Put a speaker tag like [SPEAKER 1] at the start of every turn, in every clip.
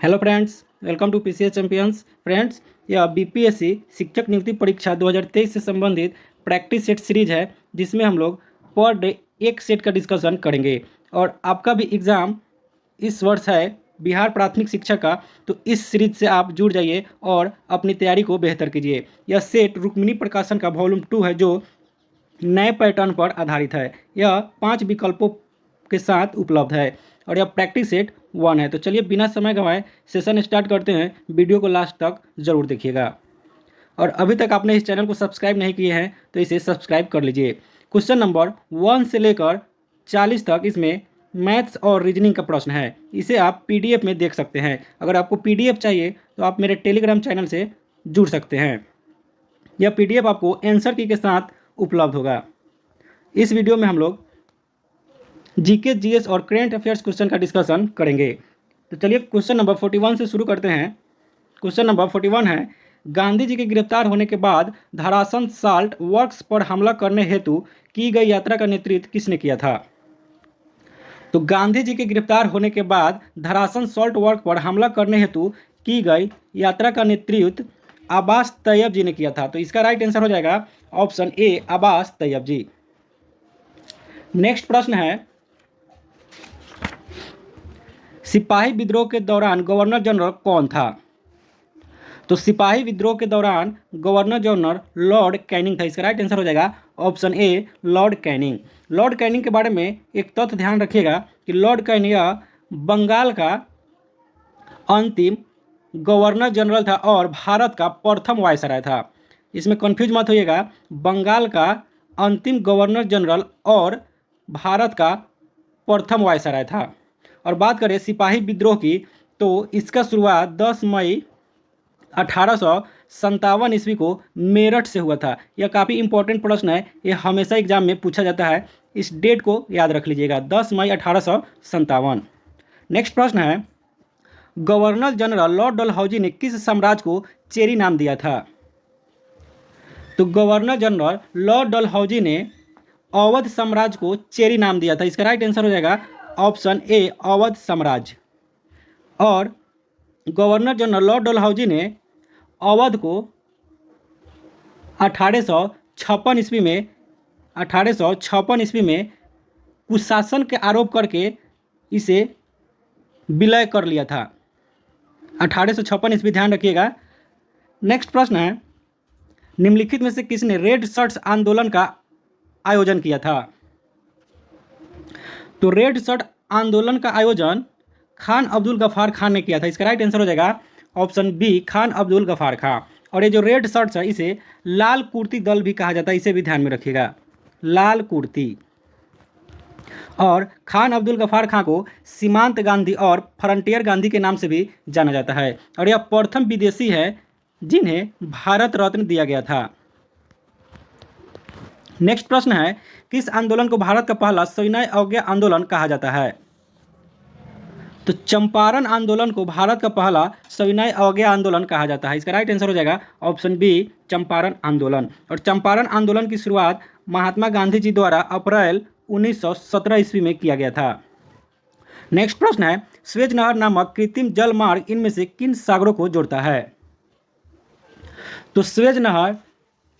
[SPEAKER 1] Hello friends, welcome to PCS champions. Friends, यह BPSC शिक्षक नियुक्ति परीक्षा 2023 से संबंधित प्रैक्टिस सेट सीरीज है, जिसमें हम लोग पर डे एक सेट का डिस्कशन करेंगे। और आपका भी एग्ज़ाम इस वर्ष है बिहार प्राथमिक शिक्षा का, तो इस सीरीज से आप जुड़ जाइए और अपनी तैयारी को बेहतर कीजिए। यह सेट रुक्मिणी प्रकाशन का वॉल्यूम 2 है, जो नए पैटर्न पर आधारित है। यह 5 विकल्पों के साथ उपलब्ध है और यह प्रैक्टिस सेट 1 है। तो चलिए बिना समय गंवाए सेशन स्टार्ट करते हैं। वीडियो को लास्ट तक ज़रूर देखिएगा और अभी तक आपने इस चैनल को सब्सक्राइब नहीं किए हैं तो इसे सब्सक्राइब कर लीजिए। क्वेश्चन नंबर 1 से लेकर 40 तक इसमें मैथ्स और रीजनिंग का प्रश्न है। इसे आप पीडीएफ में देख सकते हैं। अगर आपको पीडीएफ चाहिए तो आप मेरे टेलीग्राम चैनल से जुड़ सकते हैं। यह पीडीएफ आपको आंसर की के साथ उपलब्ध होगा। इस वीडियो में हम लोग जीके, जीएस और करेंट अफेयर्स क्वेश्चन का डिस्कशन करेंगे। तो चलिए क्वेश्चन नंबर 41 से शुरू करते हैं। क्वेश्चन नंबर 41 है, गांधी जी के गिरफ्तार होने के बाद धरासन साल्ट वर्क्स पर हमला करने हेतु की गई यात्रा का नेतृत्व किसने किया था? तो गांधी जी के गिरफ्तार होने के बाद धरासन सॉल्ट वर्क पर हमला करने हेतु की गई यात्रा का नेतृत्व अब्बास तैयब जी ने किया था। तो इसका राइट आंसर हो जाएगा option A, Abbas Tyabji. Next प्रश्न है, सिपाही विद्रोह के दौरान गवर्नर जनरल कौन था? तो सिपाही विद्रोह के दौरान गवर्नर जनरल लॉर्ड कैनिंग था। इसका राइट आंसर हो जाएगा ऑप्शन ए, लॉर्ड कैनिंग। लॉर्ड कैनिंग के बारे में एक तथ्य ध्यान रखिएगा कि लॉर्ड कैनिंग बंगाल का अंतिम गवर्नर जनरल था और भारत का प्रथम वायसराय था। इसमें कंफ्यूज मत होइएगा, बंगाल का अंतिम गवर्नर जनरल और भारत का प्रथम वायसराय था। और बात करें सिपाही विद्रोह की, तो इसका शुरुआत 10 मई 1857 ईस्वी को मेरठ से हुआ था। यह काफ़ी इंपॉर्टेंट प्रश्न है, यह हमेशा एग्जाम में पूछा जाता है। इस डेट को याद रख लीजिएगा, 10 मई 1857। नेक्स्ट प्रश्न है, गवर्नर जनरल लॉर्ड डलहौजी ने किस साम्राज्य को चेरी नाम दिया था? तो गवर्नर जनरल लॉर्ड डलहौजी ने अवध साम्राज्य को चेरी नाम दिया था। इसका राइट आंसर हो जाएगा ऑप्शन ए, अवध साम्राज्य। और गवर्नर जनरल लॉर्ड डलहौजी ने अवध को 1856 ईस्वी में कुशासन के आरोप करके इसे विलय कर लिया था। 1856 ईस्वी, ध्यान रखिएगा। नेक्स्ट प्रश्न है, निम्नलिखित में से किसने रेड शर्ट्स आंदोलन का आयोजन किया था? तो रेड शर्ट आंदोलन का आयोजन खान अब्दुल गफ्फार खान ने किया था। इसका राइट आंसर हो जाएगा ऑप्शन बी, खान अब्दुल गफ्फार खान। और ये जो रेड शर्ट्स है, इसे लाल कुर्ती दल भी कहा जाता है, इसे भी ध्यान में रखिएगा, लाल कुर्ती। और खान अब्दुल गफ्फार खान को सीमांत गांधी और फ्रंटियर गांधी के नाम से भी जाना जाता है। और यह प्रथम विदेशी है जिन्हें भारत रत्न दिया गया था। नेक्स्ट प्रश्न है, किस आंदोलन को भारत का पहला सविनय अवज्ञा आंदोलन कहा जाता है? तो चंपारण आंदोलन को भारत का पहला सविनय अवज्ञा आंदोलन कहा जाता है। इसका राइट आंसर हो जाएगा ऑप्शन बी, चंपारण आंदोलन। और चंपारण आंदोलन की शुरुआत महात्मा गांधी जी द्वारा अप्रैल 1917 ईस्वी में किया गया था। नेक्स्ट प्रश्न है, स्वेज नहर नामक कृत्रिम जल मार्ग इनमें से किन सागरों को जोड़ता है? तो स्वेज नहर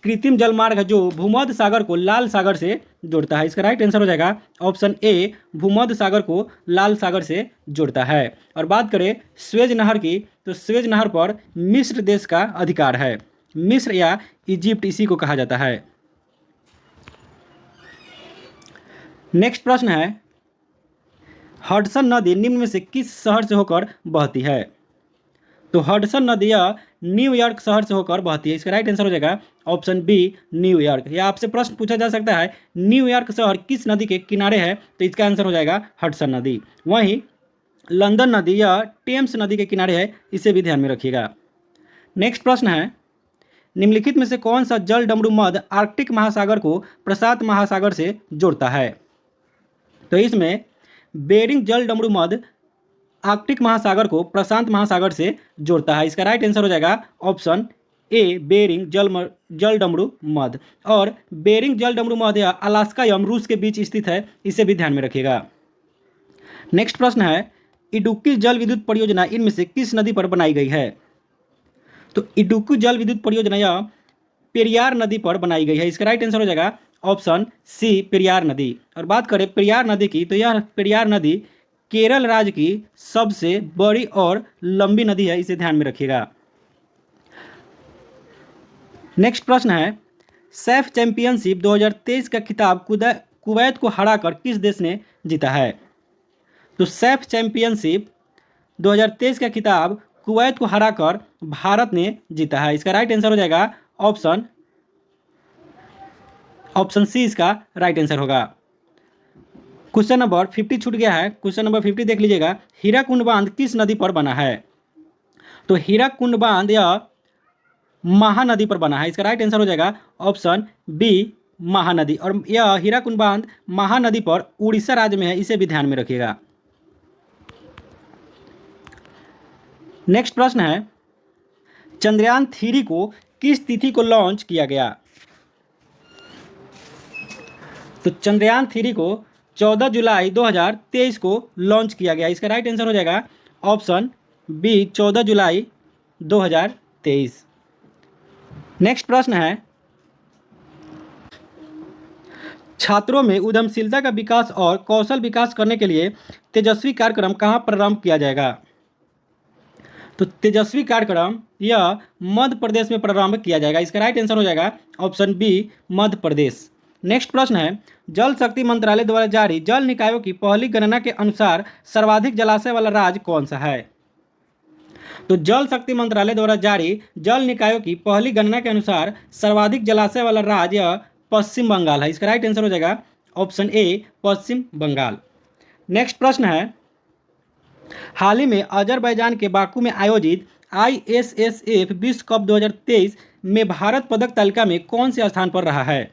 [SPEAKER 1] कृत्रिम जल मार्ग है जो भूमध्य सागर को लाल सागर से जोड़ता है। इसका राइट आंसर हो जाएगा ऑप्शन ए, भूमध्य सागर को लाल सागर से जोड़ता है। और बात करें स्वेज नहर की, तो स्वेज नहर पर मिस्र देश का अधिकार है। मिस्र या इजिप्ट, इसी को कहा जाता है। नेक्स्ट प्रश्न है, हडसन नदी निम्न में से किस शहर से होकर बहती है? तो हडसन नदी न्यूयॉर्क शहर से होकर बहती है। इसका राइट आंसर हो जाएगा ऑप्शन बी, न्यूयॉर्क। या आपसे प्रश्न पूछा जा सकता है, न्यूयॉर्क शहर किस नदी के किनारे है? तो इसका आंसर हो जाएगा हडसन नदी। वहीं लंदन नदी या टेम्स नदी के किनारे है, इसे भी ध्यान में रखिएगा। नेक्स्ट प्रश्न है, निम्नलिखित में से कौन सा जल डमरू मध्य आर्कटिक महासागर को प्रशांत महासागर से जोड़ता है? तो इसमें बेरिंग जल डमरू मध्य आर्कटिक महासागर को प्रशांत महासागर से जोड़ता है। इसका राइट आंसर हो जाएगा ऑप्शन ए, बेरिंग जल डमरू मध्य। और बेरिंग जल डमरू मध्य अलास्का एवं रूस के बीच स्थित है, इसे भी ध्यान में रखिएगा। नेक्स्ट प्रश्न है, इडुक्की जल विद्युत परियोजना इनमें से किस नदी पर बनाई गई है? तो इडुक्की जल विद्युत परियोजना यह पेरियार नदी पर बनाई गई है। इसका राइट आंसर हो जाएगा ऑप्शन सी, पेरियार नदी। और बात करें पेरियार नदी की, तो यह पेरियार नदी केरल राज्य की सबसे बड़ी और लंबी नदी है, इसे ध्यान में रखिएगा। नेक्स्ट प्रश्न है, सैफ चैंपियनशिप 2023 का खिताब कुवैत को हराकर किस देश ने जीता है? तो सैफ चैंपियनशिप 2023 का खिताब कुवैत को हराकर भारत ने जीता है। इसका राइट आंसर हो जाएगा ऑप्शन सी, इसका राइट आंसर होगा। क्वेश्चन नंबर 50 छूट गया है, क्वेश्चन नंबर 50 देख लीजिएगा। हीराकुंड बांध किस नदी पर बना है? तो हीराकुंड बांध यह महानदी पर बना है। इसका राइट आंसर हो जाएगा ऑप्शन बी, महानदी। और यह हीराकुंड बांध महानदी पर उड़ीसा राज्य में है, इसे भी ध्यान में रखिएगा। नेक्स्ट प्रश्न है, चंद्रयान 3 को किस तिथि को लॉन्च किया गया? तो चंद्रयान 3 को 14 जुलाई 2023 को लॉन्च किया गया। इसका राइट आंसर हो जाएगा ऑप्शन बी, 14 जुलाई 2023। नेक्स्ट प्रश्न है, छात्रों में उद्यमशीलता का विकास और कौशल विकास करने के लिए तेजस्वी कार्यक्रम कहाँ प्रारंभ किया जाएगा? तो तेजस्वी कार्यक्रम यह मध्य प्रदेश में प्रारंभ किया जाएगा। इसका राइट आंसर हो जाएगा option B, Madhya Pradesh. Next प्रश्न है, जल शक्ति मंत्रालय द्वारा जारी जल निकायों की पहली गणना के अनुसार सर्वाधिक जलाशय वाला राज्य कौन सा है? तो जल शक्ति मंत्रालय द्वारा जारी जल निकायों की पहली गणना के अनुसार सर्वाधिक जलाशय वाला राज्य पश्चिम बंगाल है। इसका राइट आंसर हो जाएगा option A, Paschim Bengal. Next प्रश्न है, हाल ही में अजरबैजान के बाकू में आयोजित ISSF विश्व कप 2023 में भारत पदक तालिका में कौन से स्थान पर रहा है?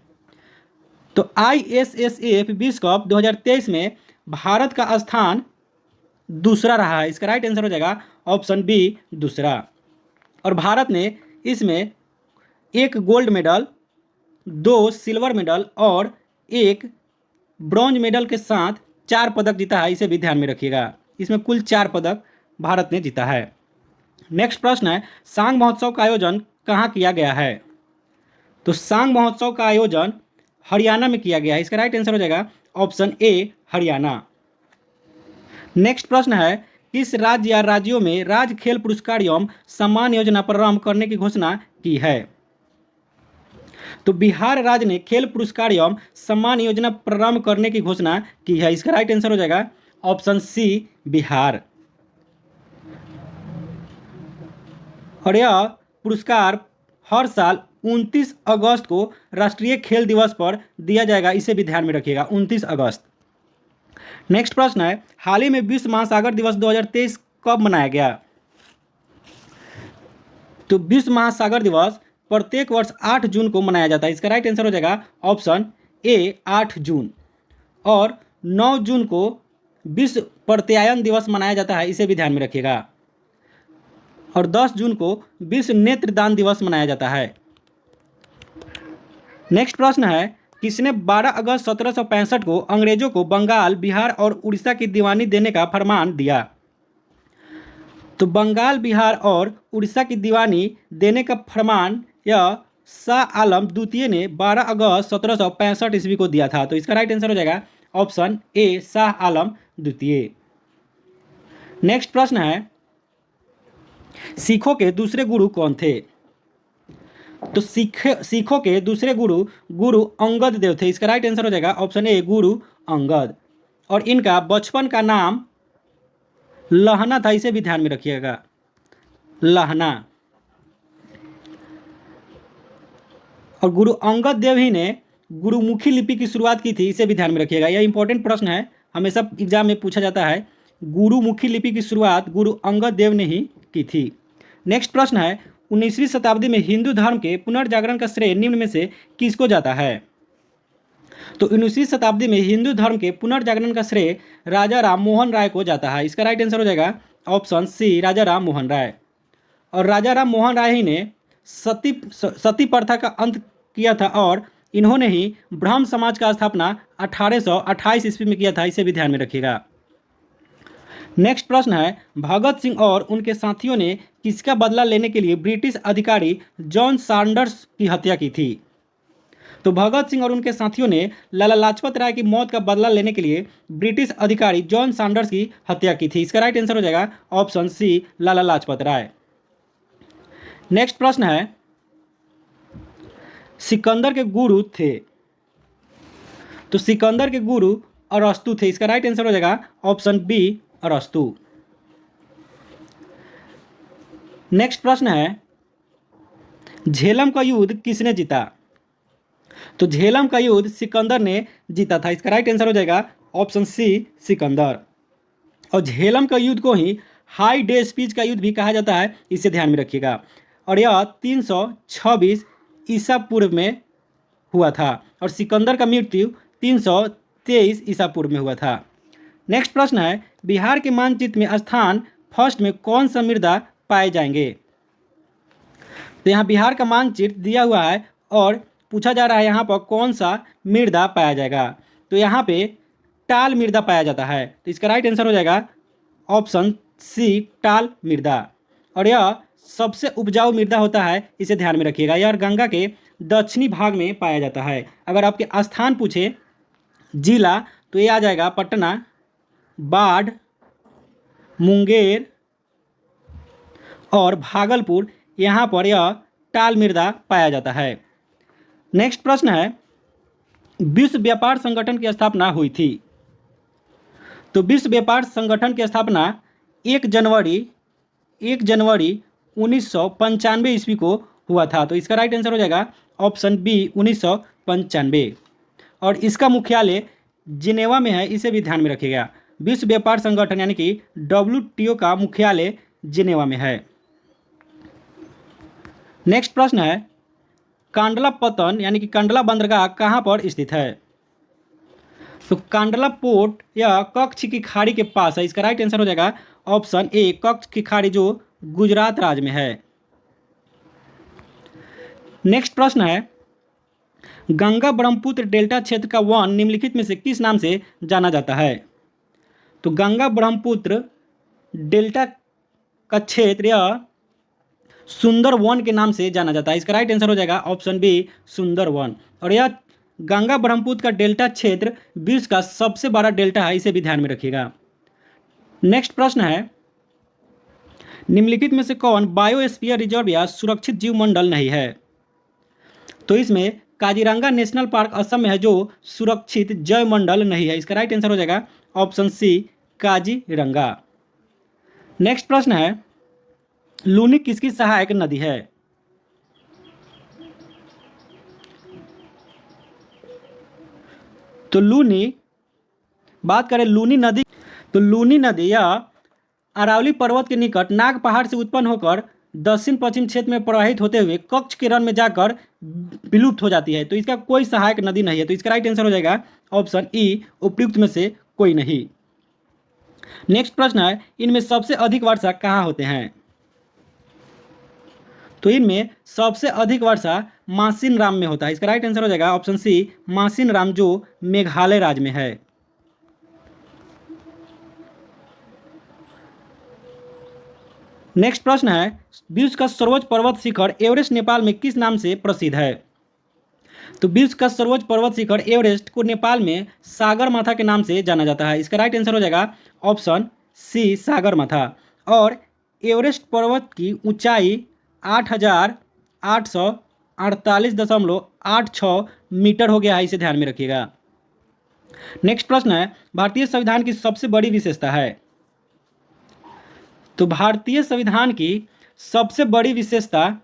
[SPEAKER 1] तो ISSF विश्व कप 2023 में भारत का स्थान दूसरा रहा है। इसका राइट आंसर हो जाएगा ऑप्शन बी, दूसरा। और भारत ने इसमें 1 गोल्ड मेडल, 2 सिल्वर मेडल और 1 ब्रॉन्ज मेडल के साथ 4 पदक जीता है, इसे भी ध्यान में रखिएगा। इसमें कुल 4 पदक भारत ने जीता है। नेक्स्ट प्रश्न है, सांग महोत्सव का आयोजन कहाँ किया गया है? तो सांग महोत्सव का आयोजन हरियाणा में किया गया है। इसका राइट आंसर हो जाएगा ऑप्शन ए, हरियाणा। नेक्स्ट प्रश्न है, किस राज्य या राज्यों में राज्य खेल पुरस्कार एवं सम्मान योजना प्रारंभ करने की घोषणा की है? तो बिहार राज्य ने खेल पुरस्कार एवं सम्मान योजना प्रारंभ करने की घोषणा की है। इसका राइट आंसर हो जाएगा ऑप्शन सी, बिहार। और यह पुरस्कार हर साल 29 अगस्त को राष्ट्रीय खेल दिवस पर दिया जाएगा, इसे भी ध्यान में रखिएगा, 29 अगस्त। नेक्स्ट प्रश्न है, हाल ही में विश्व महासागर दिवस 2023 कब मनाया गया? तो विश्व महासागर दिवस प्रत्येक वर्ष 8 जून को मनाया जाता है। इसका राइट आंसर हो जाएगा ऑप्शन ए, 8 जून। और 9 जून को विश्व प्रत्यायन दिवस मनाया जाता है, इसे भी ध्यान में रखिएगा। और 10 जून को विश्व नेत्रदान दिवस मनाया जाता है। नेक्स्ट प्रश्न है, किसने 12 अगस्त 1765 को अंग्रेजों को बंगाल, बिहार और उड़ीसा की दीवानी देने का फरमान दिया? तो बंगाल, बिहार और उड़ीसा की दीवानी देने का फरमान यह शाह आलम द्वितीय ने 12 अगस्त 1765 ईस्वी को दिया था। तो इसका राइट आंसर हो जाएगा ऑप्शन ए, शाह आलम द्वितीय। नेक्स्ट प्रश्न है, सिखों के दूसरे गुरु कौन थे? तो सिखों के दूसरे गुरु अंगद देव थे। इसका राइट आंसर हो जाएगा ऑप्शन ए, गुरु अंगद। और इनका बचपन का नाम लहना था, इसे भी ध्यान में रखिएगा, लहना। और गुरु अंगद देव ही ने गुरुमुखी लिपि की शुरुआत की थी, इसे भी ध्यान में रखिएगा। यह इंपॉर्टेंट प्रश्न है, हमेशा एग्जाम में पूछा जाता है। गुरुमुखी लिपि की शुरुआत गुरु अंगद देव ने ही की थी। नेक्स्ट प्रश्न है, 19वीं शताब्दी में हिंदू धर्म के पुनर्जागरण का श्रेय निम्न में से किसको जाता है? तो 19वीं शताब्दी में हिंदू धर्म के पुनर्जागरण का श्रेय राजा राम मोहन राय को जाता है। इसका राइट आंसर हो जाएगा ऑप्शन सी, राजा राम मोहन राय। और राजा राम मोहन राय ही ने सती प्रथा का अंत किया था और इन्होंने ही ब्राह्मण समाज का स्थापना 1828 ईस्वी में किया था, इसे भी ध्यान में रखिएगा। नेक्स्ट प्रश्न है, भगत सिंह और उनके साथियों ने किसका बदला लेने के लिए ब्रिटिश अधिकारी जॉन सैंडर्स की हत्या की थी? तो भगत सिंह और उनके साथियों ने लाला लाजपत राय की मौत का बदला लेने के लिए ब्रिटिश अधिकारी जॉन सैंडर्स की हत्या की थी। इसका राइट आंसर हो जाएगा option C, Lala Lajpat Rai. Next प्रश्न है, सिकंदर के गुरु थे? तो सिकंदर के गुरु अरस्तु थे। इसका राइट आंसर हो जाएगा ऑप्शन बी, अरस्तु। नेक्स्ट प्रश्न है, झेलम का युद्ध किसने जीता? तो झेलम का युद्ध सिकंदर ने जीता था। इसका राइट आंसर हो जाएगा ऑप्शन सी, सिकंदर। और झेलम का युद्ध को ही हाई डे स्पीच का युद्ध भी कहा जाता है, इसे ध्यान में रखिएगा। और यह 326 ईसा पूर्व में हुआ था और सिकंदर का मृत्यु 323 ईसा पूर्व में हुआ था। नेक्स्ट प्रश्न है, बिहार के मानचित्र में स्थान फर्स्ट में कौन सा मृदा पाए जाएंगे? तो यहाँ बिहार का मानचित्र दिया हुआ है और पूछा जा रहा है यहाँ पर कौन सा मृदा पाया जाएगा। तो यहाँ पे टाल मृदा पाया जाता है। तो इसका राइट आंसर हो जाएगा ऑप्शन सी, टाल मृदा। और यह सबसे उपजाऊ मृदा होता है, इसे ध्यान में रखिएगा। यह गंगा के दक्षिणी भाग में पाया जाता है। अगर आपके स्थान पूछे जिला तो ये आ जाएगा पटना, बाढ़, मुंगेर और भागलपुर। यहाँ पर यह टाल मृदा पाया जाता है। नेक्स्ट प्रश्न है, विश्व व्यापार संगठन की स्थापना हुई थी? तो विश्व व्यापार संगठन की स्थापना 1 जनवरी 1995 ईस्वी को हुआ था। तो इसका राइट आंसर हो जाएगा ऑप्शन बी, 1995। और इसका मुख्यालय जिनेवा में है, इसे भी ध्यान में रखिएगा। विश्व व्यापार संगठन यानी कि WTO का मुख्यालय जिनेवा में है। नेक्स्ट प्रश्न है, कांडला पतन यानी कि कांडला बंदरगाह कहाँ पर स्थित है? तो कांडला पोर्ट या कच्छ की खाड़ी के पास है। इसका राइट आंसर हो जाएगा ऑप्शन ए, कच्छ की खाड़ी, जो गुजरात राज्य में है। नेक्स्ट प्रश्न है, गंगा ब्रह्मपुत्र डेल्टा क्षेत्र का वन निम्नलिखित में से किस नाम से जाना जाता है? तो गंगा ब्रह्मपुत्र डेल्टा का क्षेत्र या सुंदर वन के नाम से जाना जाता है। इसका राइट आंसर हो जाएगा ऑप्शन बी, सुंदर वन। और यह गंगा ब्रह्मपुत्र का डेल्टा क्षेत्र विश्व का सबसे बड़ा डेल्टा है, इसे भी ध्यान में रखिएगा। नेक्स्ट प्रश्न है, निम्नलिखित में से कौन बायोस्फीयर रिजर्व या सुरक्षित जीव मंडल नहीं है? तो इसमें काजीरंगा नेशनल पार्क असम में है, जो सुरक्षित जैव मंडल नहीं है। इसका राइट आंसर हो जाएगा ऑप्शन सी, काजीरंगा। नेक्स्ट प्रश्न है, लूनी किसकी सहायक नदी है? तो लूनी, बात करें लूनी नदी, तो लूनी नदी या अरावली पर्वत के निकट नाग पहाड़ से उत्पन्न होकर दक्षिण पश्चिम क्षेत्र में प्रवाहित होते हुए कच्छ के रण में जाकर विलुप्त हो जाती है। तो इसका कोई सहायक नदी नहीं है। तो इसका राइट आंसर हो जाएगा ऑप्शन ई, उपयुक्त में से कोई नहीं। नेक्स्ट प्रश्न है, इनमें सबसे अधिक वर्षा कहाँ होते हैं? तो इनमें सबसे अधिक वर्षा मासिन राम में होता है। इसका राइट आंसर हो जाएगा ऑप्शन सी, मासिन राम, जो मेघालय राज्य में है। नेक्स्ट प्रश्न है, विश्व का सर्वोच्च पर्वत शिखर एवरेस्ट नेपाल में किस नाम से प्रसिद्ध है? तो विश्व का सर्वोच्च पर्वत शिखर एवरेस्ट को नेपाल में सागरमाथा के नाम से जाना जाता है। इसका राइट आंसर हो जाएगा ऑप्शन सी, सागरमाथा। और एवरेस्ट पर्वत की ऊंचाई 8,848.86 मीटर हो गया है, इसे ध्यान में रखिएगा। नेक्स्ट प्रश्न है, भारतीय संविधान की सबसे बड़ी विशेषता है? तो भारतीय संविधान की सबसे बड़ी विशेषता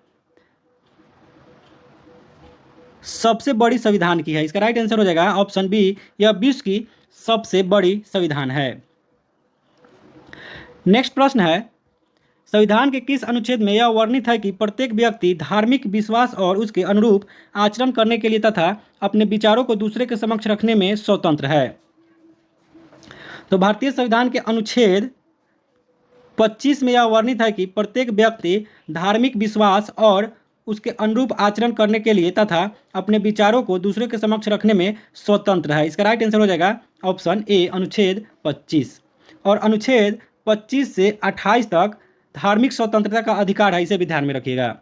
[SPEAKER 1] सबसे बड़ी संविधान की है। इसका राइट आंसर हो जाएगा ऑप्शन बी, यह विश्व की सबसे बड़ी संविधान है। नेक्स्ट प्रश्न है, संविधान के किस अनुच्छेद में यह वर्णित है कि प्रत्येक व्यक्ति धार्मिक विश्वास और उसके अनुरूप आचरण करने के लिए तथा अपने विचारों को दूसरे के समक्ष रखने में स्वतंत्र है? तो भारतीय संविधान के अनुच्छेद 25 में यह वर्णित है कि प्रत्येक व्यक्ति धार्मिक विश्वास और उसके अनुरूप आचरण करने के लिए तथा अपने विचारों को दूसरे के समक्ष रखने में स्वतंत्र है। इसका राइट आंसर हो जाएगा ऑप्शन ए, अनुच्छेद 25। और अनुच्छेद 25 से 28 तक धार्मिक स्वतंत्रता का अधिकार है, इसे भी ध्यान में रखिएगा।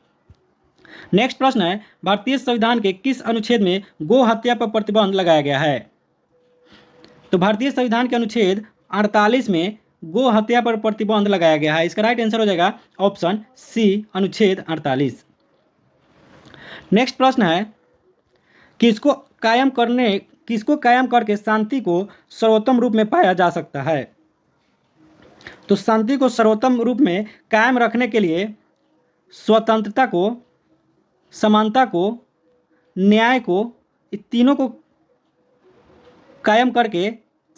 [SPEAKER 1] नेक्स्ट प्रश्न है, भारतीय संविधान के किस अनुच्छेद में गो हत्या पर प्रतिबंध लगाया गया है? तो भारतीय संविधान के अनुच्छेद 48 में गो हत्या पर प्रतिबंध लगाया गया है। इसका राइट आंसर हो जाएगा ऑप्शन सी, अनुच्छेद 48। नेक्स्ट प्रश्न है, किसको कायम करके शांति को सर्वोत्तम रूप में पाया जा सकता है? तो शांति को सर्वोत्तम रूप में कायम रखने के लिए स्वतंत्रता को, समानता को, न्याय को, तीनों को कायम करके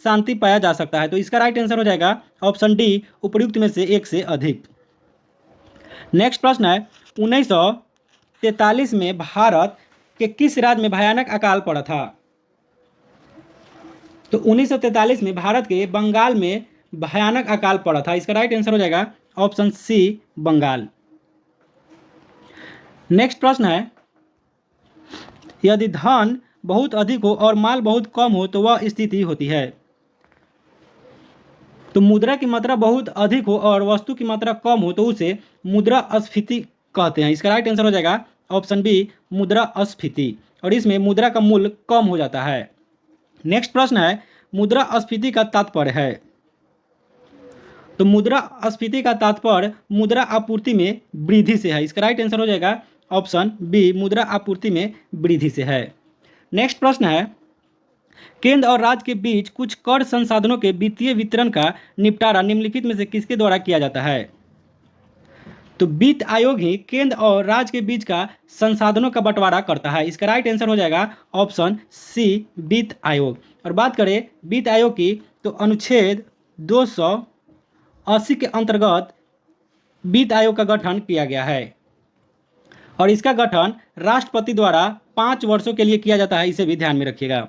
[SPEAKER 1] शांति पाया जा सकता है। तो इसका राइट आंसर हो जाएगा ऑप्शन डी, उपयुक्त में से एक से अधिक। नेक्स्ट प्रश्न है, 1943 में भारत के किस राज्य में भयानक अकाल पड़ा था? तो 1943 में भारत के बंगाल में भयानक अकाल पड़ा था। इसका राइट आंसर हो जाएगा ऑप्शन सी, बंगाल। नेक्स्ट प्रश्न है, यदि धन बहुत अधिक हो और माल बहुत कम हो तो वह स्थिति होती है। तो मुद्रा की मात्रा बहुत अधिक हो और वस्तु की मात्रा कम हो तो उसे मुद्रास्फीति कहते हैं। इसका राइट आंसर हो जाएगा ऑप्शन बी, मुद्रास्फीति, और इसमें मुद्रा का मूल्य कम हो जाता है। नेक्स्ट प्रश्न है, मुद्रास्फीति का तात्पर्य है। तो मुद्रास्फीति का तात्पर्य मुद्रा आपूर्ति में वृद्धि से है। इसका राइट आंसर हो जाएगा ऑप्शन बी, मुद्रा आपूर्ति में वृद्धि से है। नेक्स्ट प्रश्न है, केंद्र और राज्य के बीच कुछ कर संसाधनों के वित्तीय वितरण का निपटारा निम्नलिखित में से किसके द्वारा किया जाता है? तो वित्त आयोग ही केंद्र और राज्य के बीच का संसाधनों का बंटवारा करता है। इसका राइट आंसर हो जाएगा ऑप्शन सी, वित्त आयोग। और बात करें वित्त आयोग की, तो अनुच्छेद 280 के अंतर्गत वित्त आयोग का गठन किया गया है और इसका गठन राष्ट्रपति द्वारा 5 वर्षों के लिए किया जाता है। इसे भी ध्यान में रखिएगा।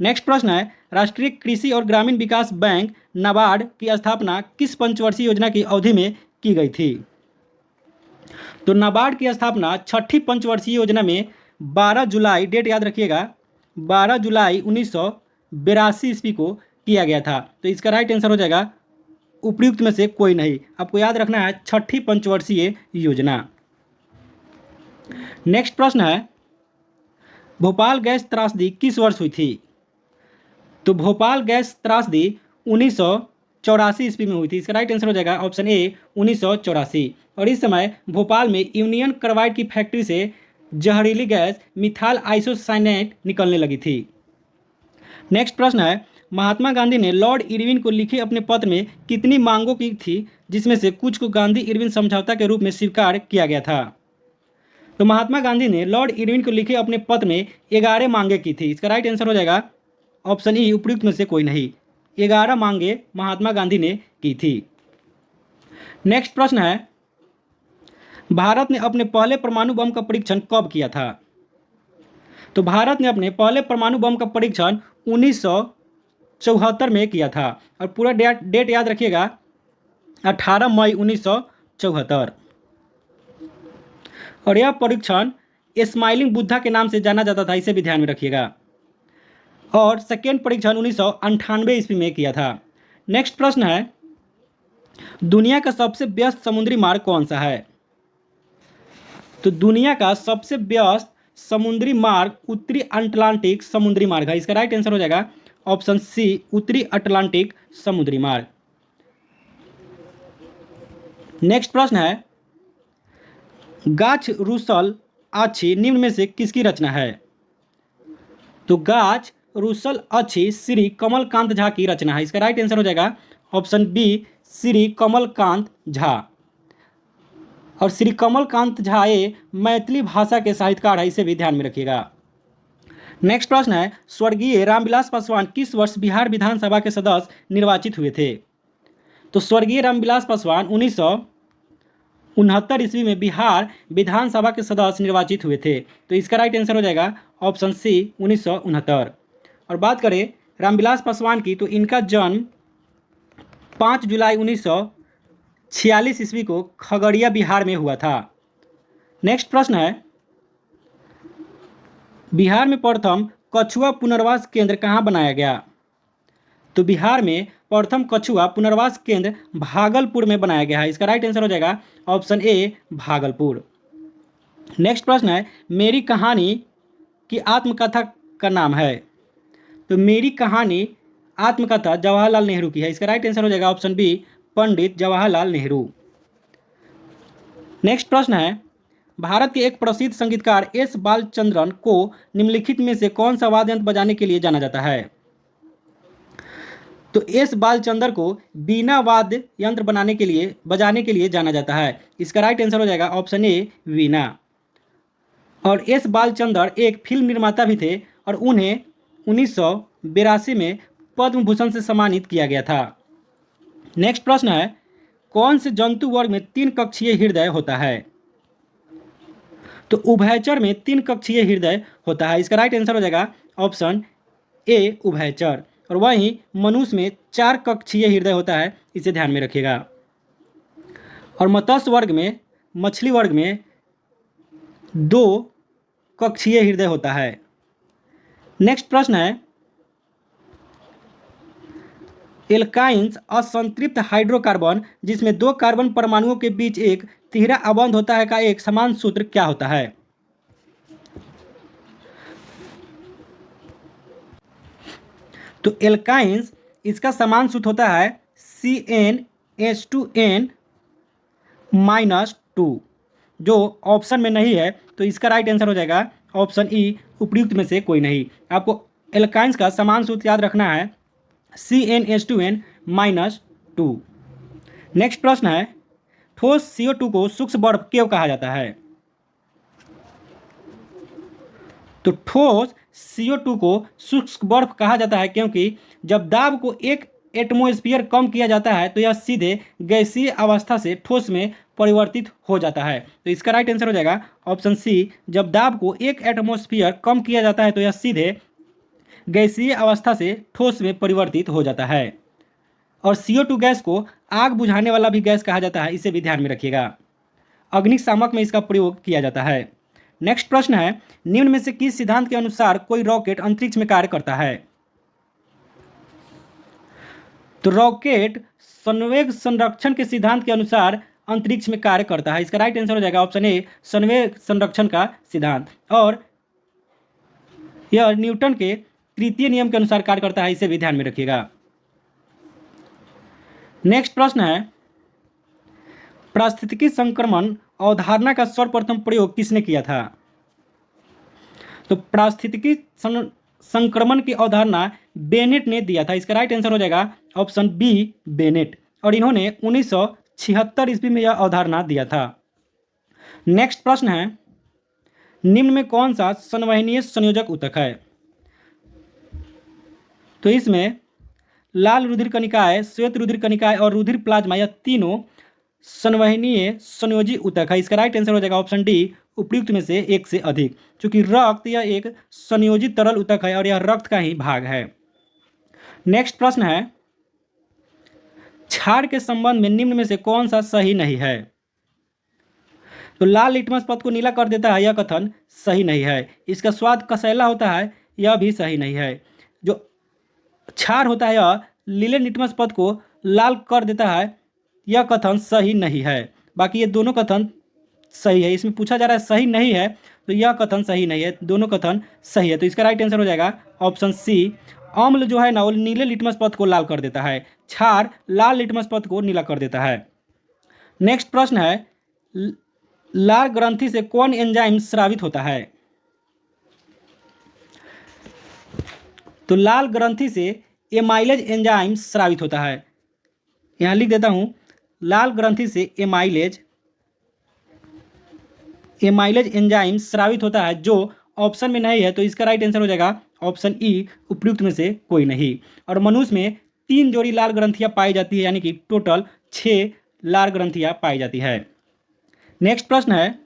[SPEAKER 1] नेक्स्ट प्रश्न है, राष्ट्रीय कृषि और ग्रामीण विकास बैंक नाबार्ड की स्थापना किस पंचवर्षीय योजना की अवधि में की गई थी? तो नाबार्ड की स्थापना 6ठी पंचवर्षीय योजना में 12 जुलाई, डेट याद रखिएगा, 12 जुलाई 1982 ईस्वी को किया गया था। तो इसका राइट आंसर हो जाएगा उपयुक्त में से कोई नहीं। आपको याद रखना है 6ठी पंचवर्षीय योजना। नेक्स्ट प्रश्न है, भोपाल गैस त्रासदी किस वर्ष हुई थी? तो भोपाल गैस त्रासदी 1984 ईस्वी में हुई थी। इसका राइट आंसर हो जाएगा ऑप्शन ए, 1984। और इस समय भोपाल में यूनियन कार्बाइड की फैक्ट्री से जहरीली गैस मिथाइल आइसोसाइनेट निकलने लगी थी। नेक्स्ट प्रश्न है, महात्मा गांधी ने लॉर्ड इरविन को लिखे अपने पत्र में कितनी मांगों की थी, जिसमें से कुछ को गांधी इरविन समझौता के रूप में स्वीकार किया गया था? तो महात्मा गांधी ने लॉर्ड इरविन को लिखे अपने पत्र में 11 मांगे की थी। इसका राइट आंसर हो जाएगा ऑप्शन ई, उपयुक्त में से कोई नहीं। 11 मांगे महात्मा गांधी ने की थी। नेक्स्ट प्रश्न है, भारत ने अपने पहले परमाणु बम का परीक्षण कब किया था? तो भारत ने अपने पहले परमाणु बम का परीक्षण 1974 में किया था और पूरा डेट याद रखिएगा, 18 मई 1974। और यह परीक्षण स्माइलिंग बुद्धा के नाम से जाना जाता था। इसे भी ध्यान में रखिएगा। और सेकेंड परीक्षण 1998 ईस्वी में किया था। नेक्स्ट प्रश्न है, दुनिया का सबसे व्यस्त समुद्री मार्ग कौन सा है? तो दुनिया का सबसे व्यस्त समुद्री मार्ग उत्तरी अटलांटिक समुद्री मार्ग है। इसका राइट आंसर हो जाएगा ऑप्शन सी, उत्तरी अटलांटिक समुद्री मार्ग। नेक्स्ट प्रश्न है, गाछ रूसल अच्छी निम्न में से किसकी रचना है? तो गाछ रूसल अच्छी श्री कमलकांत झा की रचना है। इसका राइट आंसर हो जाएगा ऑप्शन बी, श्री कमलकांत झा। और श्री कमलकांत झा ये मैथिली भाषा के साहित्यकार है। इसे भी ध्यान में रखिएगा। नेक्स्ट प्रश्न है, स्वर्गीय रामविलास पासवान किस वर्ष बिहार विधानसभा के सदस्य निर्वाचित हुए थे? तो स्वर्गीय रामविलास पासवान 1969 ईस्वी में बिहार विधानसभा के सदस्य निर्वाचित हुए थे। तो इसका राइट आंसर हो जाएगा ऑप्शन सी, 1969। और बात करें रामविलास पासवान की, तो इनका जन्म 5 जुलाई 1946 ईस्वी को खगड़िया बिहार में हुआ था। नेक्स्ट प्रश्न है, बिहार में प्रथम कछुआ पुनर्वास केंद्र कहाँ बनाया गया? तो बिहार में प्रथम कछुआ पुनर्वास केंद्र भागलपुर में बनाया गया है। इसका राइट आंसर हो जाएगा ऑप्शन ए भागलपुर। नेक्स्ट प्रश्न है, मेरी कहानी की आत्मकथा का नाम है। तो मेरी कहानी आत्मकथा जवाहरलाल नेहरू की है। इसका राइट आंसर हो जाएगा option B Pandit Jawaharlal Nehru. Next प्रश्न है, भारत के एक प्रसिद्ध संगीतकार एस बालचंद्रन को निम्नलिखित में से कौन सा वाद्य यंत्र बजाने के लिए जाना जाता है। तो एस बालचंद्र को बीना वाद्य यंत्र बजाने के लिए जाना जाता है। इसका राइट आंसर हो जाएगा ऑप्शन ए वीणा। और एस बालचंद्र एक फिल्म निर्माता भी थे और उन्हें 1982 में पद्म भूषण से सम्मानित किया गया था। नेक्स्ट प्रश्न है, कौन से जंतु वर्ग में 3 कक्षीय हृदय होता है। तो उभयचर में 3 कक्षीय हृदय होता है। इसका राइट आंसर हो जाएगा ऑप्शन ए उभयचर। और वहीं मनुष्य में 4 कक्षीय हृदय होता है, इसे ध्यान में रखिएगा। और मत्स्य वर्ग में, मछली वर्ग में 2 कक्षीय हृदय होता है। नेक्स्ट प्रश्न है, एल्काइंस असंतृप्त हाइड्रोकार्बन जिसमें 2 कार्बन परमाणुओं के बीच एक तिहरा अबंध होता है का एक समान सूत्र क्या होता है। तो एल्काइंस, इसका समान सूत्र होता है CnH2n-2, जो ऑप्शन में नहीं है। तो इसका राइट आंसर हो जाएगा ऑप्शन ई उपयुक्त में से कोई नहीं। आपको एल्काइंस का समान सूत्र याद रखना है CnH2n-2। नेक्स्ट प्रश्न है, ठोस CO2 को सूक्ष्म बर्फ क्यों कहा जाता है। तो ठोस CO2 को सूक्ष्म बर्फ कहा जाता है क्योंकि जब दाब को 1 एटमॉस्फेयर कम किया जाता है तो यह सीधे गैसीय अवस्था से ठोस में परिवर्तित हो जाता है। तो इसका राइट आंसर हो जाएगा ऑप्शन सी, जब दाब को 1 एटमॉस्फेयर कम किया जाता है तो यह सीधे गैसीय अवस्था से ठोस में परिवर्तित हो जाता है। और CO2 गैस को आग बुझाने वाला भी गैस कहा जाता है, इसे भी ध्यान में रखिएगा। अग्निशामक में इसका प्रयोग किया जाता है। नेक्स्ट प्रश्न है, निम्न में से किस सिद्धांत के अनुसार कोई रॉकेट अंतरिक्ष में कार्य करता है। तो रॉकेट संवेग संरक्षण के सिद्धांत के अनुसार अंतरिक्ष में कार्य करता है। इसका राइट आंसर हो जाएगा ऑप्शन ए संवेग संरक्षण का सिद्धांत। और यह न्यूटन के तृतीय नियम के अनुसार कार्य करता है, इसे भी ध्यान में रखिएगा। नेक्स्ट प्रश्न है, पारिस्थितिकी संक्रमण अवधारणा का सर्वप्रथम प्रयोग किसने किया था। तो पारिस्थितिकी संक्रमण की अवधारणा बेनेट ने दिया था। इसका राइट आंसर हो जाएगा ऑप्शन बी बेनेट। और इन्होंने 1976 ईस्वी में यह अवधारणा दिया था। नेक्स्ट प्रश्न है, निम्न में कौन सा संवहनीय संयोजक ऊतक है। तो इसमें लाल रुधिर कणिकाएं, श्वेत रुधिर कणिकाएं और रुधिर प्लाज्मा, यह तीनों संवहनीय संयोजी ऊतक है। इसका राइट आंसर हो जाएगा ऑप्शन डी उपयुक्त में से एक से अधिक, क्योंकि रक्त यह एक संयोजित तरल ऊतक है और यह रक्त का ही भाग है। नेक्स्ट प्रश्न है, क्षार के संबंध में निम्न में से कौन सा सही नहीं है। तो लाल लिटमस पथ को नीला कर देता है, यह कथन सही नहीं है। इसका स्वाद कसैला होता है, यह भी सही नहीं है। जो क्षार होता है यह नीले लिटमस पथ को लाल कर देता है, यह कथन सही नहीं है। बाकी ये दोनों कथन सही है। इसमें पूछा जा रहा है सही नहीं है, तो यह कथन सही नहीं है, दोनों कथन सही है। तो इसका राइट आंसर हो जाएगा ऑप्शन सी। अम्ल जो है ना वो नीले लिटमस पथ को लाल कर देता है, क्षार लाल लिटमस पथ को नीला कर देता है। नेक्स्ट प्रश्न है, लाल ग्रंथि से कौन एंजाइम स्रावित होता है। तो लाल ग्रंथि से एमाइलेज एंजाइम स्रावित होता है। यहाँ लिख देता हूँ, लाल ग्रंथि से एमाइलेज एंजाइम स्रावित होता है, जो ऑप्शन में नहीं है। तो इसका राइट आंसर हो जाएगा ऑप्शन ई उपयुक्त में से कोई नहीं। और मनुष्य में 3 जोड़ी लाल ग्रंथियाँ पाई जाती है, यानी कि टोटल 6 लाल ग्रंथियाँ पाई जाती है। नेक्स्ट प्रश्न है,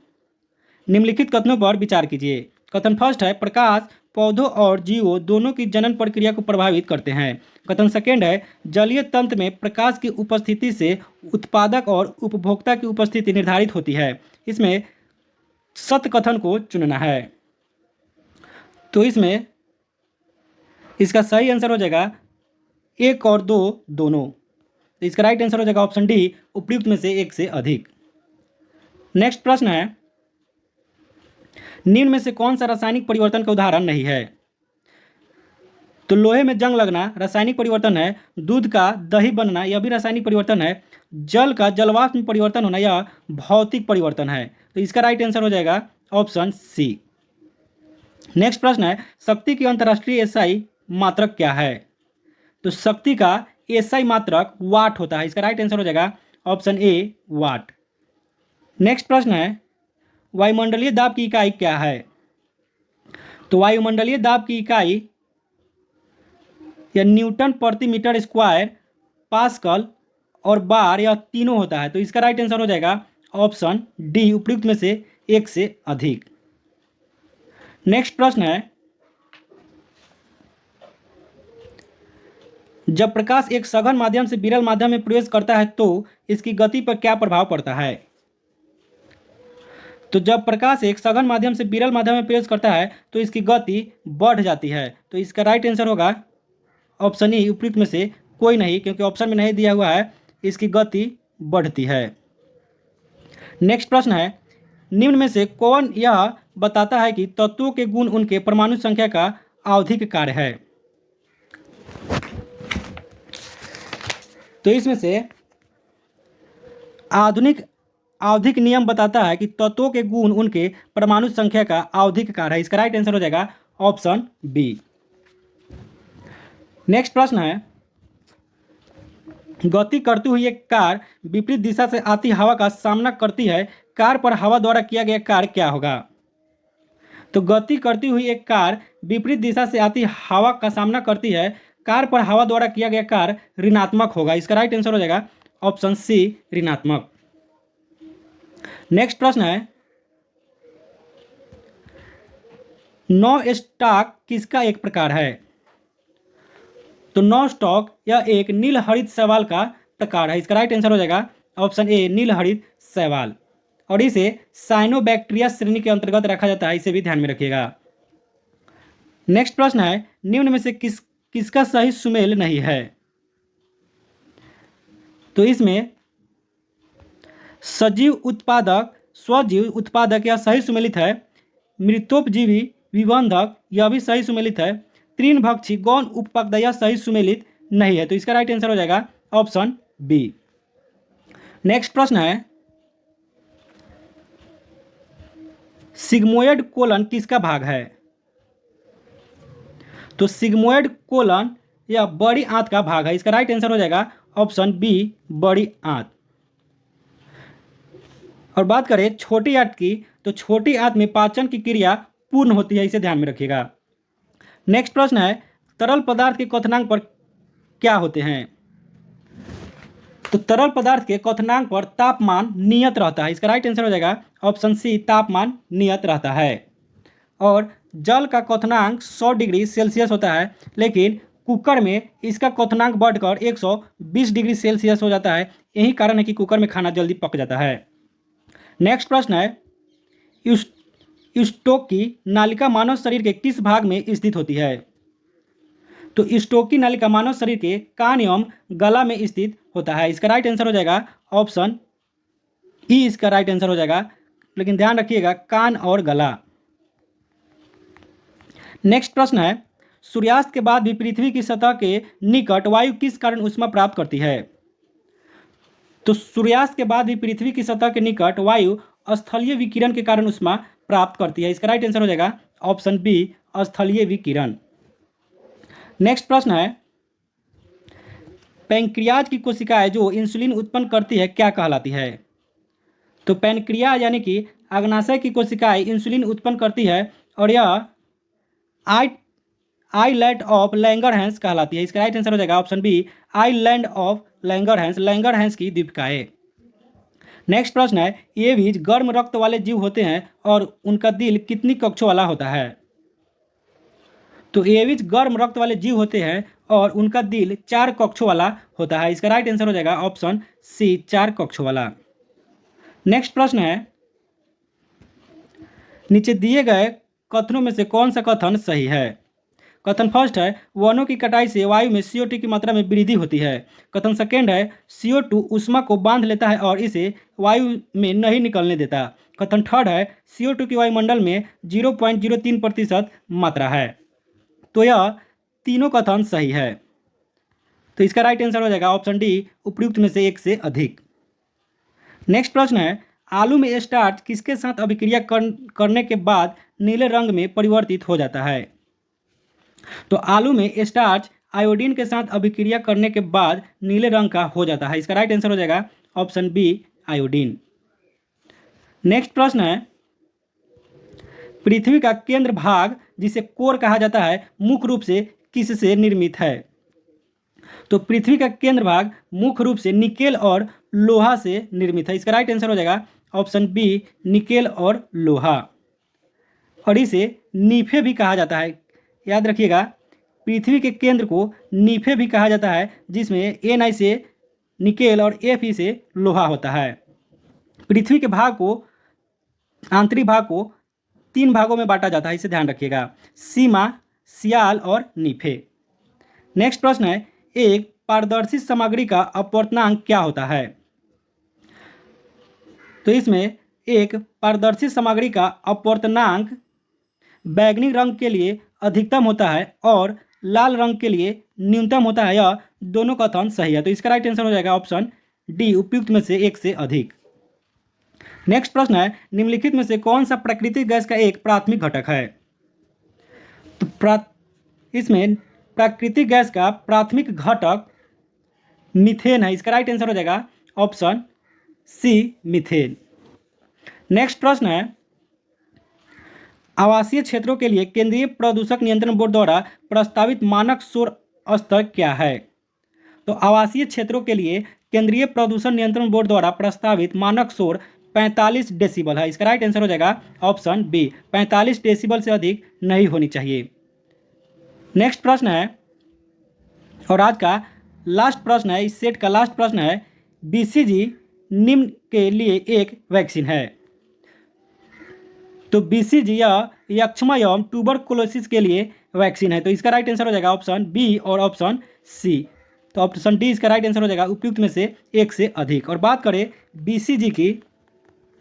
[SPEAKER 1] निम्नलिखित कथनों पर विचार कीजिए। कथन फर्स्ट है, प्रकाश पौधों और जीवों दोनों की जनन प्रक्रिया को प्रभावित करते हैं। कथन सेकेंड है, जलीय तंत्र में प्रकाश की उपस्थिति से उत्पादक और उपभोक्ता की उपस्थिति निर्धारित होती है। इसमें सत्य कथन को चुनना है। तो इसमें इसका सही आंसर हो जाएगा एक और दो दोनों। तो इसका राइट आंसर हो जाएगा ऑप्शन डी, उपयुक्त में से एक से अधिक। नेक्स्ट प्रश्न है, निम्न में से कौन सा रासायनिक परिवर्तन का उदाहरण नहीं है? तो लोहे में जंग लगना रासायनिक परिवर्तन है, दूध का दही बनना यह भी रासायनिक परिवर्तन है, जल का जलवाष्प में परिवर्तन होना यह भौतिक परिवर्तन है। तो इसका राइट आंसर हो जाएगा ऑप्शन सी। नेक्स्ट प्रश्न है, शक्ति की अंतर्राष्ट्रीय एसआई मात्रक क्या है? तो शक्ति का एसआई मात्रक वाट होता है। इसका राइट आंसर हो जाएगा ऑप्शन ए, वाट। नेक्स्ट प्रश्न है, वायुमंडलीय दाब की इकाई क्या है? तो वायुमंडलीय दाब की इकाई या न्यूटन प्रति मीटर स्क्वायर, पास्कल और बार, यह तीनों होता है। तो इसका राइट आंसर हो जाएगा ऑप्शन डी, उपयुक्त में से एक से अधिक। नेक्स्ट प्रश्न है, जब प्रकाश एक सघन माध्यम से विरल माध्यम में प्रवेश करता है तो इसकी गति पर क्या प्रभाव पड़ता है? तो जब प्रकाश एक सघन माध्यम से विरल माध्यम में प्रवेश करता है तो इसकी गति बढ़ जाती है। तो इसका राइट आंसर होगा ऑप्शन ई, उपयुक्त में से कोई नहीं, क्योंकि ऑप्शन में नहीं दिया हुआ है, इसकी गति बढ़ती है। नेक्स्ट प्रश्न है, निम्न में से कौन यह बताता है कि तत्वों के गुण उनके परमाणु संख्या का आवधिक कार्य है? तो इसमें से आवधिक नियम बताता है कि तत्वों के गुण उनके परमाणु संख्या का आवधिक कार्य है। इसका राइट आंसर हो जाएगा ऑप्शन बी। नेक्स्ट प्रश्न है, गति करती हुई एक कार विपरीत दिशा से आती हवा का सामना करती है, कार पर हवा द्वारा किया गया कार्य क्या होगा? तो गति करती हुई एक कार विपरीत दिशा से आती हवा का सामना करती है, कार पर हवा द्वारा किया गया कार्य ऋणात्मक होगा। इसका राइट आंसर हो जाएगा ऑप्शन सी, ऋणात्मक। नेक्स्ट प्रश्न है, नो स्टॉक किसका एक प्रकार है? तो नो स्टॉक यह एक नील हरित शैवाल का प्रकार है। इसका राइट आंसर हो जाएगा ऑप्शन ए, नील हरित शैवाल, और इसे साइनोबैक्टीरिया श्रेणी के अंतर्गत रखा जाता है, इसे भी ध्यान में रखिएगा। नेक्स्ट प्रश्न है, निम्न में से किसका सही सुमेल नहीं है? तो इसमें सजीव उत्पादक, स्वजीव उत्पादक यह सही सुमेलित है, मृतोपजीवी विबंधक यह भी सही सुमेलित है, तृणभक्षी गौण उपपद यह सही सुमेलित नहीं है। तो इसका राइट आंसर हो जाएगा ऑप्शन बी। नेक्स्ट प्रश्न है, सिग्मोइड कोलन किसका भाग है? तो सिग्मोइड कोलन यह बड़ी आंत का भाग है। इसका राइट आंसर हो जाएगा ऑप्शन बी, बड़ी आंत। और बात करें छोटी आंत की, तो छोटी आंत में पाचन की क्रिया पूर्ण होती है, इसे ध्यान में रखिएगा। नेक्स्ट प्रश्न है, तरल पदार्थ के क्वथनांक पर क्या होते हैं? तो तरल पदार्थ के क्वथनांक पर तापमान नियत रहता है। इसका राइट आंसर हो जाएगा ऑप्शन सी, तापमान नियत रहता है। और जल का क्वथनांक 100 डिग्री सेल्सियस होता है, लेकिन कुकर में इसका क्वथनांक बढ़कर 120 डिग्री सेल्सियस हो जाता है। यही कारण है कि कुकर में खाना जल्दी पक जाता है। नेक्स्ट प्रश्न है, स्टोकी नालिका मानव शरीर के किस भाग में स्थित होती है? तो स्टोकी नालिका मानव शरीर के कान एवं गला में स्थित होता है। इसका राइट आंसर हो जाएगा ऑप्शन ई, इसका राइट आंसर हो जाएगा, लेकिन ध्यान रखिएगा कान और गला। नेक्स्ट प्रश्न है, सूर्यास्त के बाद भी पृथ्वी की सतह के निकट वायु किस कारण ऊष्मा प्राप्त करती है? तो सूर्यास्त के बाद भी पृथ्वी की सतह के निकट वायु स्थलीय विकिरण के कारण ऊष्मा प्राप्त करती है। इसका राइट आंसर हो जाएगा ऑप्शन बी, स्थलीय विकिरण। नेक्स्ट प्रश्न है, पैंक्रियाज की कोशिकाएं जो इंसुलिन उत्पन्न करती है क्या कहलाती है? तो पैंक्रियाज यानी कि अग्नाशय की कोशिकाएं इंसुलिन उत्पन्न करती है, और यह आइलैंड ऑफ लैंगरहैंस कहलाती है। इसका राइट आंसर हो जाएगा option B, island of Langerhans, Langerhans की द्वीपकाएं। नेक्स्ट प्रश्न है, ये बीज गर्म रक्त वाले जीव होते हैं और उनका दिल कितनी कक्षों वाला होता है? तो ये बीज गर्म रक्त वाले जीव होते हैं और उनका दिल 4 कक्षों वाला होता है। इसका राइट आंसर हो जाएगा ऑप्शन सी, 4 कक्षों वाला। नेक्स्ट प्रश्न है, नीचे दिए गए कथनों में से कौन सा कथन सही है? कथन फर्स्ट है वनों की कटाई से वायु में CO2 की मात्रा में वृद्धि होती है। कथन सेकेंड है CO2 ऊष्मा को बांध लेता है और इसे वायु में नहीं निकलने देता। कथन थर्ड है CO2 की वायुमंडल में 0.03% मात्रा है। तो यह तीनों कथन सही है। तो इसका राइट आंसर हो जाएगा ऑप्शन डी, उपयुक्त में से एक से अधिक। नेक्स्ट प्रश्न है आलू में स्टार्च किसके साथ अभिक्रिया करने के बाद नीले रंग में परिवर्तित हो जाता है। तो आलू में स्टार्च आयोडीन के साथ अभिक्रिया करने के बाद नीले रंग का हो जाता है। इसका राइट आंसर हो जाएगा ऑप्शन बी, आयोडीन। नेक्स्ट प्रश्न है पृथ्वी का केंद्र भाग जिसे कोर कहा जाता है मुख्य रूप से किससे निर्मित है। तो पृथ्वी का केंद्र भाग मुख्य रूप से निकेल और लोहा से निर्मित है। इसका राइट आंसर हो जाएगा ऑप्शन बी, निकेल और लोहा। और इसे नीफे भी कहा जाता है। याद रखिएगा पृथ्वी के केंद्र को नीफे भी कहा जाता है, जिसमें Ni से निकेल और Fe से लोहा होता है। पृथ्वी के भाग को आंतरिक भाग को 3 भागों में बांटा जाता है, इसे ध्यान रखिएगा, सीमा, सियाल और नीफे। नेक्स्ट प्रश्न है एक पारदर्शी सामग्री का अपवर्तनांक क्या होता है। तो इसमें एक पारदर्शी सामग्री का अपवर्तनांक बैंगनी रंग के लिए अधिकतम होता है और लाल रंग के लिए न्यूनतम होता है। यह दोनों कथन सही है। तो इसका राइट आंसर हो जाएगा ऑप्शन डी, उपयुक्त में से एक से अधिक। नेक्स्ट प्रश्न है निम्नलिखित में से कौन सा प्राकृतिक गैस का एक प्राथमिक घटक है। तो इसमें प्राकृतिक गैस का प्राथमिक घटक मीथेन है। इसका राइट आंसर हो जाएगा ऑप्शन सी, मीथेन। नेक्स्ट प्रश्न है आवासीय क्षेत्रों के लिए केंद्रीय प्रदूषक नियंत्रण बोर्ड द्वारा प्रस्तावित मानक शोर स्तर क्या है। तो आवासीय क्षेत्रों के लिए केंद्रीय प्रदूषण नियंत्रण बोर्ड द्वारा प्रस्तावित मानक शोर 45 डेसिबल है। इसका राइट आंसर हो जाएगा ऑप्शन बी, 45 डेसिबल से अधिक नहीं होनी चाहिए। नेक्स्ट प्रश्न है और आज का लास्ट प्रश्न है, इस सेट का लास्ट प्रश्न है BCG निम्न के लिए एक वैक्सीन है। तो BCG या यक्ष्मा एवं ट्यूबरकुलोसिस के लिए वैक्सीन है। तो इसका राइट आंसर हो जाएगा ऑप्शन बी और ऑप्शन सी। तो ऑप्शन डी इसका राइट आंसर हो जाएगा, उपयुक्त में से एक से अधिक। और बात करें BCG की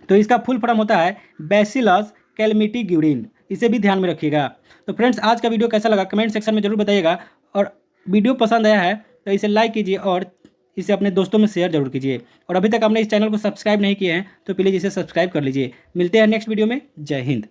[SPEAKER 1] तो इसका फुल फॉर्म होता है बैसिलस कैलमिटीग्यूरिन, इसे भी ध्यान में रखिएगा। तो फ्रेंड्स आज का वीडियो कैसा लगा कमेंट सेक्शन में जरूर बताइएगा, और वीडियो पसंद आया है तो इसे लाइक कीजिए और इसे अपने दोस्तों में शेयर जरूर कीजिए। और अभी तक आपने इस चैनल को सब्सक्राइब नहीं किए हैं तो प्लीज़ इसे सब्सक्राइब कर लीजिए। मिलते हैं नेक्स्ट वीडियो में। जय हिंद।